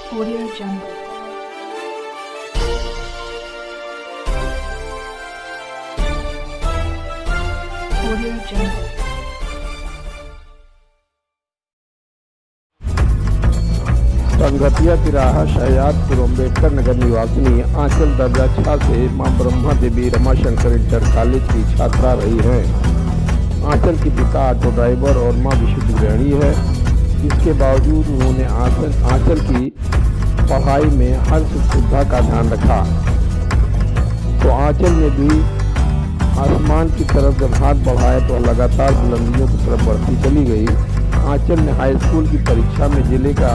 Audio Jungle. Audio Jungle. संगतिया तिराहा शहजादपुर अम्बेडकर नगर निवासिनी आंचल दर्जा 6 से मां ब्रह्मा देवी रमाशंकर इंटर कॉलेज की छात्रा रही हैं। आंचल के पिता ऑटो ड्राइवर और मां विशुद्ध गृहिणी है। इसके बावजूद उन्होंने आंचल की पढ़ाई में हर सुख सुविधा का ध्यान रखा। तो आंचल ने भी आसमान की तरफ जब हाथ बढ़ाया तो लगातार बुलंदियों की तरफ बढ़ती चली गई। आंचल ने हाई स्कूल की परीक्षा में जिले का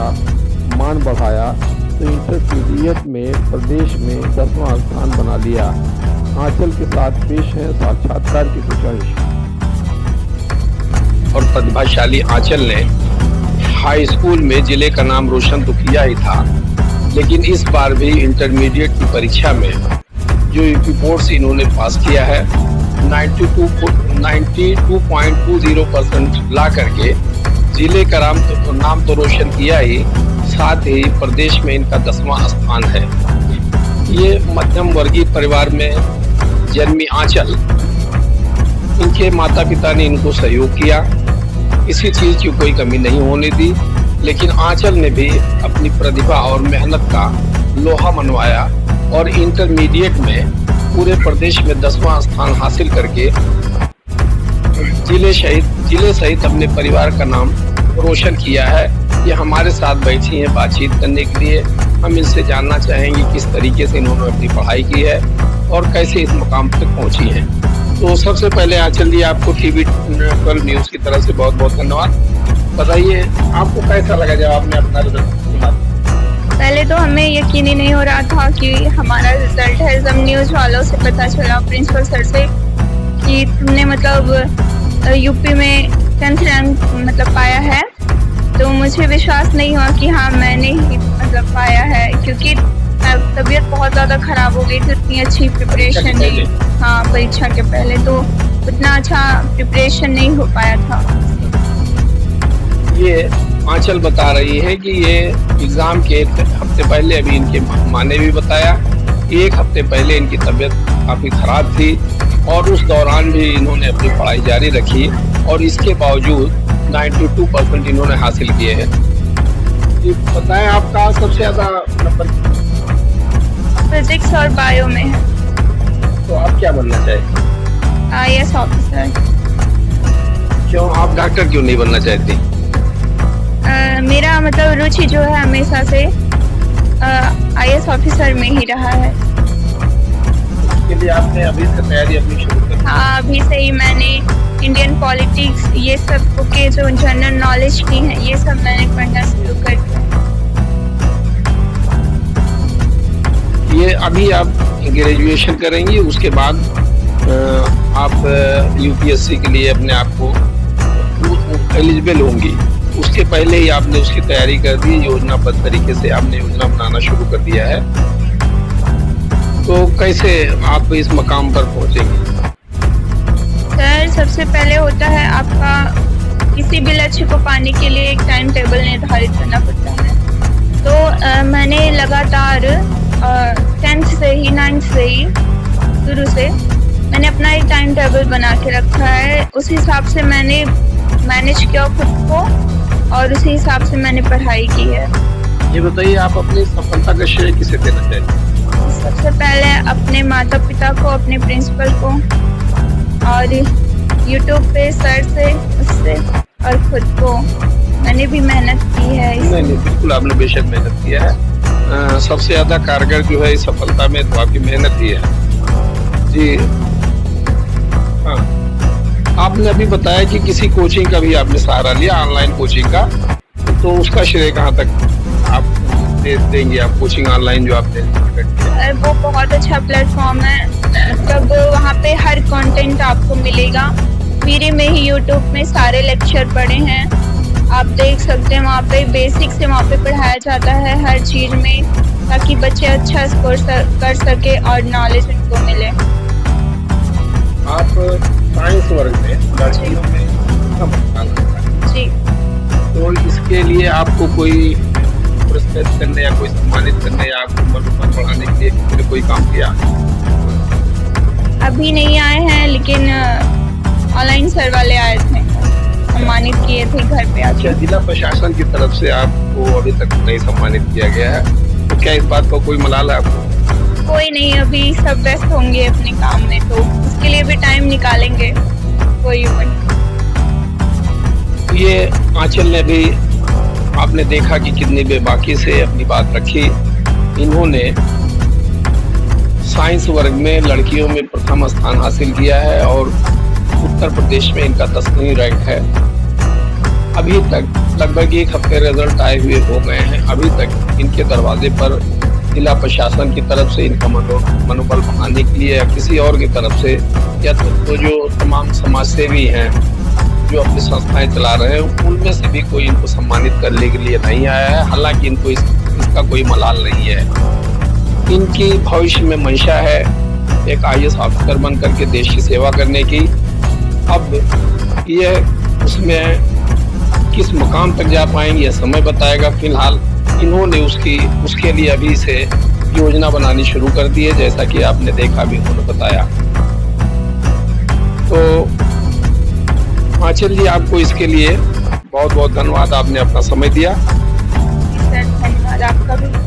मान बढ़ाया तो इंटरमीडिएट में प्रदेश में 10वां स्थान बना लिया। आंचल के साथ पेश हैं साक्षात्कार के कुछ अंश। और प्रतिभाशाली आंचल ने हाई स्कूल में जिले का नाम रोशन तो किया ही था, लेकिन इस बार भी इंटरमीडिएट की परीक्षा में जो यूपी बोर्ड से इन्होंने पास किया है 92.20% ला करके जिले का नाम तो रोशन किया ही, साथ ही प्रदेश में इनका 10वां स्थान है। ये मध्यम वर्गीय परिवार में जन्मी आंचल, इनके माता पिता ने इनको सहयोग किया, किसी चीज की कोई कमी नहीं होने दी। लेकिन आंचल ने भी अपनी प्रतिभा और मेहनत का लोहा मनवाया और इंटरमीडिएट में पूरे प्रदेश में 10वां स्थान हासिल करके जिले सहित अपने परिवार का नाम रोशन किया है। ये हमारे साथ बैठी हैं बातचीत करने के लिए। हम इनसे जानना चाहेंगे किस तरीके से इन्होंने अपनी पढ़ाई की है और कैसे इस मुकाम तक पहुंची है। तो सबसे पहले आंचल जी, आपको टीवी 12 न्यूज की तरफ से बहुत बहुत धन्यवाद। बताइए आपको कैसा लगा जब आपने अपना रिजल्ट सुना? पहले तो हमें यकीन ही नहीं हो रहा था कि हमारा रिजल्ट है। जब न्यूज वालों से पता चला, प्रिंसिपल सर से, कि तुमने मतलब यूपी में 10th रैंक पाया है, तो मुझे विश्वास नहीं हुआ कि हाँ मैंने ही पाया है, क्योंकि तबीयत बहुत ज़्यादा खराब हो गई थी। इतनी अच्छी प्रिपरेशन नहीं, हाँ परीक्षा के पहले तो उतना अच्छा प्रिपरेशन नहीं हो पाया था। ये आंचल बता रही है कि ये एग्जाम के 1 हफ्ते पहले, अभी इनके माँ ने भी बताया, 1 हफ्ते पहले इनकी तबीयत काफ़ी खराब थी और उस दौरान भी इन्होंने अपनी पढ़ाई जारी रखी और इसके बावजूद 92% इन्होंने हासिल किए हैं। ये बताएं आपका सबसे ज़्यादा नंबर फिजिक्स और बायो में है। तो आप क्या बनना चाहते? IAS officer. क्यों, आप डॉक्टर क्यों नहीं बनना चाहती? मेरा रुचि जो है हमेशा से IAS ऑफिसर में ही रहा है। उसके लिए आपने अभी से तैयारी अपनी शुरू कर दी? हाँ, अभी से ही मैंने इंडियन पॉलिटिक्स, ये सब के जो जनरल नॉलेज की है, ये सब मैंने पढ़ना शुरू कर दिया। ये अभी आप ग्रेजुएशन करेंगी, उसके बाद आप UPSC के लिए अपने आप को एलिजिबल होंगी। उसके पहले ही आपने उसकी तैयारी कर दी, योजनाबद्ध तरीके से आपने योजना बनाना शुरू कर दिया है। तो कैसे आप इस मकाम पर पहुंचेंगे? सर, सबसे पहले होता है आपका किसी भी लक्ष्य को पाने के लिए एक टाइम टेबल निर्धारित करना पड़ता है। तो मैंने लगातार 10th से ही 9th से ही शुरू से मैंने अपना एक टाइम टेबल बना के रखा है। उस हिसाब से मैंने मैनेज किया खुद को और उसी हिसाब से मैंने पढ़ाई की है। ये बताइए, आप अपनी सफलता का श्रेय किसे देना चाहते हैं? सबसे पहले अपने माता पिता को, अपने प्रिंसिपल को, और यूट्यूब पे सर से, उससे, और खुद को। मैंने भी मेहनत की है। नहीं, बिल्कुल आपने बेशक मेहनत किया है। सबसे ज्यादा कारगर जो है इस सफलता में तो आपकी मेहनत ही है जी। हाँ, आपने अभी बताया कि किसी कोचिंग का भी आपने सहारा लिया, ऑनलाइन कोचिंग का, तो उसका श्रेय कहाँ तक आप देंगे? आप कोचिंग ऑनलाइन जो आपने किया, वो बहुत अच्छा प्लेटफॉर्म है। वहाँ पे हर कंटेंट आपको मिलेगा। फ्री में ही यूट्यूब में सारे लेक्चर पड़े हैं, आप देख सकते हैं। वहाँ पे बेसिक से वहाँ पे पढ़ाया जाता है हर चीज़ में, ताकि बच्चे अच्छा स्कोर कर सके और नॉलेज उनको मिले। आप साइंस वर्ग में लड़कियों में कितना मतदान होता है? जी। तो इसके लिए आपको कोई पुरस्कृत करने या कोई सम्मानित करने या आपको मनोबल बढ़ाने के लिए किसी ने कोई काम किया? अभी नहीं आए हैं, लेकिन ऑनलाइन सर वाले आए थे, सम्मानित किए थे घर पे आके। अच्छा, जिला प्रशासन की तरफ से आपको अभी तक नहीं सम्मानित किया गया है, तो क्या इस बात का कोई मलाल है आपको? कोई नहीं, अभी सब व्यस्त होंगे अपने काम में, तो उसके लिए भी टाइम निकालेंगे कोई नहीं। ये आंचल ने भी आपने देखा कि कितनी बेबाकी से अपनी बात रखी। इन्होंने साइंस वर्ग में लड़कियों में प्रथम स्थान हासिल किया है और उत्तर प्रदेश में इनका 10वीं रैंक है। अभी तक लगभग 1 हफ्ते रिजल्ट आए हुए हो गए हैं। अभी तक इनके दरवाजे पर जिला प्रशासन की तरफ से इनका मनोबल बढ़ाने के लिए या किसी और की तरफ से या तो जो तमाम समाज सेवी हैं जो अपनी संस्थाएं चला रहे हैं, उनमें से भी कोई इनको सम्मानित करने के लिए नहीं आया है। हालांकि इनको इसका कोई मलाल नहीं है। इनकी भविष्य में मंशा है एक IAS ऑफिसर बन करके देश की सेवा करने की। अब यह उसमें किस मुकाम तक जा पाएंगे यह समय बताएगा। फिलहाल इन्होंने उसके लिए अभी से योजना बनानी शुरू कर दी है, जैसा कि आपने देखा भी उन्होंने बताया। तो आंचल जी, आपको इसके लिए बहुत बहुत धन्यवाद, आपने अपना समय दिया। सर धन्यवाद आपका भी।